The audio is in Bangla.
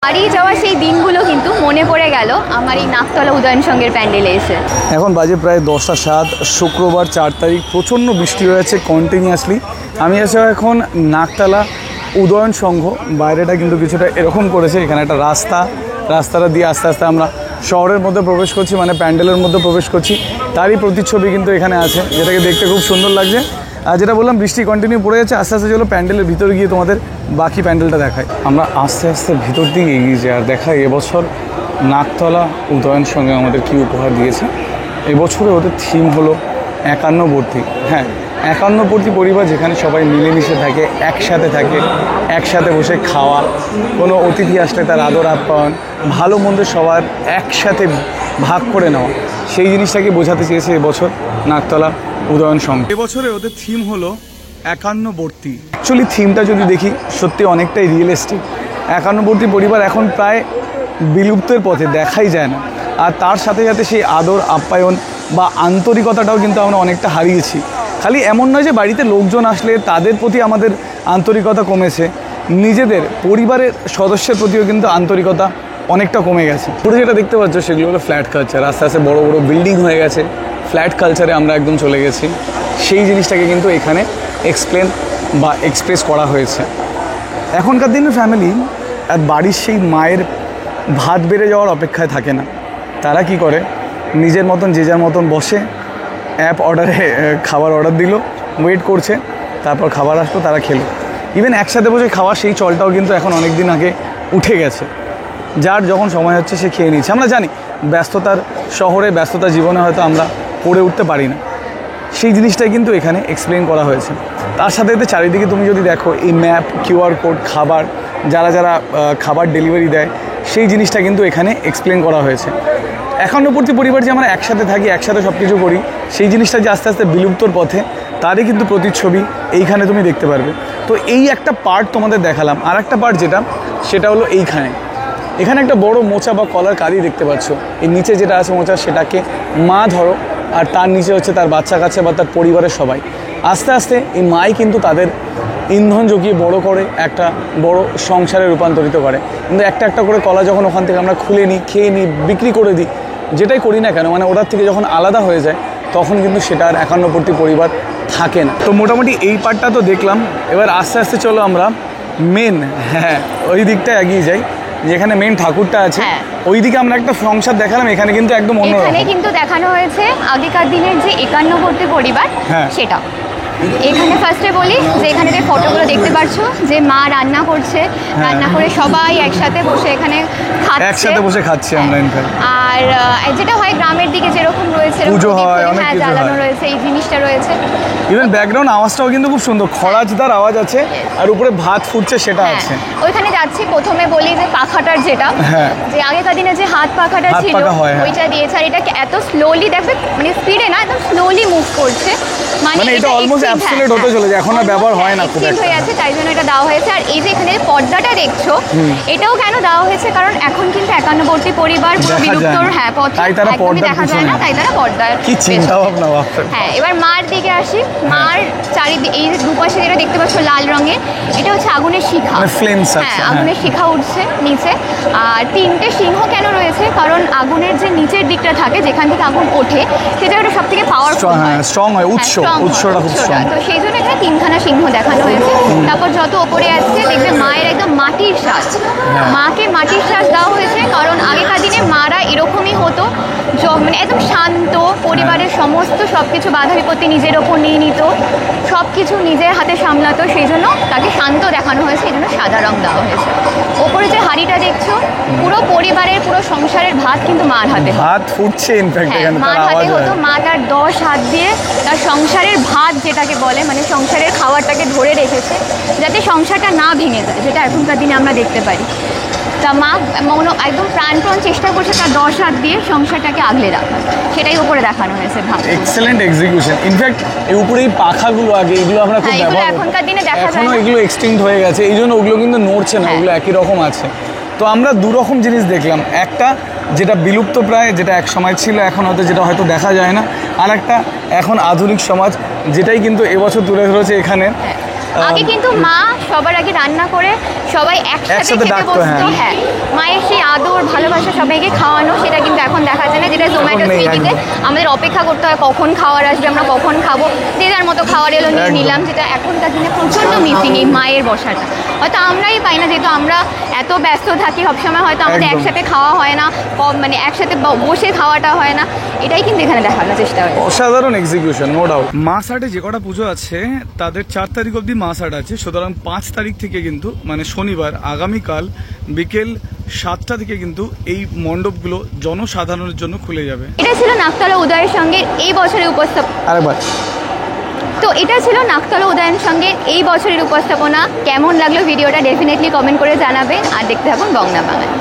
হারিয়ে যাওয়া সেই দিনগুলো কিন্তু মনে পড়ে গেল আমার এই নাকতলা উদয়ন সংঘের প্যান্ডেলে এসে। এখন বাজে প্রায় 10টা 7, শুক্রবার 4 তারিখ। প্রচণ্ড বৃষ্টি হয়েছে কন্টিনিউয়াসলি। আমি এসে এখন নাকতলা উদয়ন সংঘ। বাইরেটা কিন্তু কিছুটা এরকম করেছে, এখানে একটা রাস্তাটা দিয়ে আস্তে আস্তে আমরা শহরের মধ্যে প্রবেশ করছি, মানে প্যান্ডেলের মধ্যে প্রবেশ করছি। তারই প্রতিচ্ছবি কিন্তু এখানে আছে, যেটাকে দেখতে খুব সুন্দর লাগছে। আর যেটা বললাম, বৃষ্টি কন্টিনিউ পড়ে যাচ্ছে। আস্তে আস্তে চলো প্যান্ডেলের ভিতরে গিয়ে তোমাদের বাকি প্যান্ডেলটা দেখায়। আমরা আস্তে আস্তে ভিতর দিকে এগিয়ে যাই আর দেখাই এবছর নাকতলা উদয়ন সংঘে আমাদের কী উপহার দিয়েছে। এবছরে ওদের থিম হলো 51বর্তী। হ্যাঁ, 51বর্তী পরিবার, যেখানে সবাই মিলেমিশে থাকে, একসাথে বসে খাওয়া, কোনো অতিথি আসলে তার আদর আপ্যায়ন, ভালো মন্দ সবার একসাথে ভাগ করে নেওয়া, সেই জিনিসটাকে বোঝাতে চেয়েছে এবছর নাকতলা উদয়ন সংঘ। এবছরে ওদের থিম হলো 51বর্তী। অ্যাকচুয়ালি থিমটা যদি দেখি সত্যি অনেকটাই রিয়েলিস্টিক। 51বর্তী পরিবার এখন প্রায় বিলুপ্তের পথে, দেখাই যায় না। আর তার সাথে সাথে সেই আদর আপ্যায়ন বা আন্তরিকতাটাও কিন্তু আমরা অনেকটা হারিয়েছি। খালি এমন নয় যে বাড়িতে লোকজন আসলে তাদের প্রতি আমাদের আন্তরিকতা কমেছে, নিজেদের পরিবারের সদস্যের প্রতিও কিন্তু আন্তরিকতা অনেকটা কমে গেছে। পুরো যেটা দেখতে পাচ্ছ সেগুলো হলো ফ্ল্যাট কালচার। আস্তে আস্তে বড় বড় বিল্ডিং হয়ে গেছে, ফ্ল্যাট কালচারে আমরা একদম চলে গেছি। সেই জিনিসটাকে কিন্তু এখানে এক্সপ্লেন বা এক্সপ্রেস করা হয়েছে। এখনকার দিনের ফ্যামিলি আর বাড়ির সেই মায়ের ভাত বেড়ে যাওয়ার অপেক্ষায় থাকে না। তারা কি করে, নিজের মতন যে যার মতন বসে অ্যাপ অর্ডারে খাবার অর্ডার দিল, ওয়েট করছে, তারপর খাবার আসলো, তারা খেলো। ইভেন একসাথে বসে খাওয়া সেই চলটাও কিন্তু এখন অনেক দিন আগে উঠে গেছে। যার যখন সময় হচ্ছে সে খেয়ে নিচ্ছে। আমরা জানি ব্যস্ততার জীবনে হয়তো আমরা পড়ে উঠতে পারি না, সেই জিনিসটাই কিন্তু এখানে এক্সপ্লেন করা হয়েছে। তার সাথে সাথে চারিদিকে তুমি যদি দেখো এই ম্যাপ, কিউআর কোড, খাবার, যারা খাবার ডেলিভারি দেয়, সেই জিনিসটা কিন্তু এখানে এক্সপ্লেন করা হয়েছে। 51বর্তী পরিবার যে আমরা একসাথে থাকি, একসাথে সব কিছু করি, সেই জিনিসটা যে আস্তে আস্তে বিলুপ্তর পথে, তারই কিন্তু প্রতিচ্ছবি এইখানে তুমি দেখতে পারবে। তো এই একটা পার্ট তোমাদের দেখালাম। আর একটা পার্ট সেটা হলো এখানে একটা বড় মোচা বা কলার কাঁদি দেখতে পাচ্ছ। এর নিচে যেটা আছে মোচা, সেটাকে মা ধরো, আর তার নিচে হচ্ছে তার বাচ্চা কাচ্চা বা তার পরিবারের সবাই। আস্তে আস্তে এই মাই কিন্তু তাদের ইন্ধন জুগিয়ে বড় করে একটা বড় সংসারে রূপান্তরিত করে। কিন্তু একটা একটা করে কলা যখন ওখান থেকে আমরা খুলে নিই, খেয়ে নিই, বিক্রি করে দিই, যেটাই করি না কেন, মানে ওটার থেকে যখন আলাদা হয়ে যায়, তখন কিন্তু সেটা আর 51বর্তী পরিবার থাকে না। তো মোটামুটি এই পার্টটা তো দেখলাম। এবার আস্তে আস্তে চলো আমরা ওই দিকটা এগিয়ে যাই, যেখানে মেন ঠাকুরটা আছে। ওইদিকে আমরা একটা সংসার দেখালাম, এখানে কিন্তু একদম অন্য। এখানে কিন্তু দেখানো হয়েছে আগেকার দিনের যে 51বর্তী পরিবার, সেটা। এখানে ফার্স্টে বলি যে এখানে যে ফটোগুলো দেখতে পাচ্ছ, যে মা রান্না করছে, রান্না করে সবাই একসাথে বসে এখানে খাচ্ছে আমরা। আর যেটা হয় গ্রামের দিকে যেরকম রয়েছে, জ্বালানো রয়েছে, এই জিনিসটা রয়েছে। ইভেন ব্যাকগ্রাউন্ড আওয়াজটাও কিন্তু খুব সুন্দর, খড়াজদার আওয়াজ আছে, আর উপরে ভাত ফুটছে সেটা আছে। ওইখানে যাচ্ছি, প্রথমে বলি যে পাখাটার যেটা, যে আগেকার দিনে যে হাত পাখাটা ছিল, ওইটা দিয়েছে। আর এটা এত স্লোলি দেখবে, মানে স্পিডে না, একদম স্লোলি মুভ করছে, মানে এটা অলমোস্ট অ্যাবসলিউট হতে চলেছে, এখন আর ব্যবহার হয় না, খুব একটা হয়ে আছে, তাই জন্য এটা দেওয়া হয়েছে। আর এই যে এখানে পর্দাটা দেখছো, এটাও কেন দেওয়া হয়েছে, কারণ এখন কিন্তু 51বর্তী পরিবার পুরো বিলুপ্তর পথে, একদমই দেখা যায় না, তাই তারা পর্দার। কি চিন্তা ভাবনা। এবার মার দিকে আসি। মার চারিদিকে এই দুপাশে যেটা দেখতে পাচ্ছ লাল রঙের, এটা হচ্ছে আগুনের শিখা, আগুনের শিখা উঠছে নিচে। আর 3টে সিংহ কেন রয়েছে, কারণ আগুনের যে নিচের দিকটা থাকে, যেখান থেকে আগুন ওঠে, সে জায়গাটা সব থেকে পাওয়ারফুল হয়, স্ট্রং হয়, উৎসটা খুব স্ট্রং। তো সেই জন্য এখানে 3খানা সিংহ দেখানো হয়েছে। তারপর যত ওপরে আসছে দেখবে মায়ের একদম মাটির সাজ, মাকে মাটির সাজ দেওয়া হয়েছে, কারণ আগেকার দিনে মারা এরকমই হতো, মানে একদম শান্ত, পরিবারের সমস্ত সবকিছু বাধা বিপত্তি নিজের ওপর নিয়ে নিত, সবকিছু নিজের হাতে সামলাতো, সেই জন্য তাকে শান্ত দেখানো হয়েছে, এই জন্য সাদা রং দেওয়া হয়েছে। ওপরে যে হাঁড়িটা দেখছো, পুরো পরিবারের পুরো সংসারের ভাত কিন্তু মার হাতে, ভাত ফুটছে, মার হাতে হতো। মা তার 10 হাত দিয়ে তার সংসারের ভাত যেটাকে বলে, মানে সংসারের খাবারটাকে ধরে রেখেছে, যাতে সংসারটা না ভেঙে যায়, যেটা এখনকার দিনে আমরা দেখতে পারি। তা মা একদম প্রাণপণ চেষ্টা করছে তার 10 হাত দিয়ে সংসারটাকে আগলে রাখা, সেটাই উপরে দেখানো হয়েছে। Excellent execution. ইনফ্যাক্ট এই উপরে এই পাখাগুলো আগে এগুলো আমরা খুব ব্যবহার, এখনকার দিনে দেখা যায় না, এগুলো এক্সটিংক্ট হয়ে গেছে, এই জন্য ওগুলো কিন্তু নড়ছে না, ওগুলো একই রকম আছে। তো আমরা দুরকম জিনিস দেখলাম, একটা যেটা বিলুপ্ত প্রায়, যেটা এক সময় ছিল, এখন যেটা হয়তো দেখা যায় না, আর একটা এখন আধুনিক সমাজ, যেটাই কিন্তু এবছর তুলে ধরেছে এখানে আগে কিন্তু মা সবার আগে রান্না করে সবাই একসাথে একসাথে খেতে ডাকতো, বসতো। হ্যাঁ। হ্যাঁ, মায়ের সেই আদর ভালোবাসা সবাইকে খাওয়ানো, সেটা কিন্তু এখন দেখা যায় না। যেটা জোম্যাটো নেই, সুইগিতে একদম। আমাদের অপেক্ষা করতে হয় কখন খাবার আসবে, আমরা কখন খাবো, যে যার মতো খাবার এলো নিয়ে একদম। নিলাম, যেটা এখনকার দিনে প্রচণ্ড মিসিং এই মায়ের বসাটা। হয়তো আমরাই পাই না, যেহেতু আমরা এত ব্যস্ত থাকি সবসময়, হয়তো আমাদের একদম। একসাথে খাওয়া হয় না, মানে একসাথে বসে খাওয়াটা হয় না। এটাই কিন্তু এখানে দেখানোর চেষ্টা হয়। অসাধারণ এক্সিকিউশন, নো ডাউট। মাস আটে যে কটা পুজো আছে তাদের 4 তারিখ অবধি মাস আট আছে, সুতরাং 5 তারিখ থেকে কিন্তু মানে শনিবার আগামীকাল বিকেল 7টা থেকে কিন্তু এই মণ্ডপগুলো জনসাধারণের জন্য খুলে যাবে। এটা ছিল নাকতলা উদয়ের সঙ্গে এই বছরের উপস্থাপনা। আরেকবার তো এটা ছিল নাকতলা উদয়ের সঙ্গে এই বছরের উপস্থাপনা। কেমন লাগলো ভিডিওটা ডেফিনেটলি কমেন্ট করে জানাবেন, আর দেখতে থাকুন গঙ্গা বাঙালি।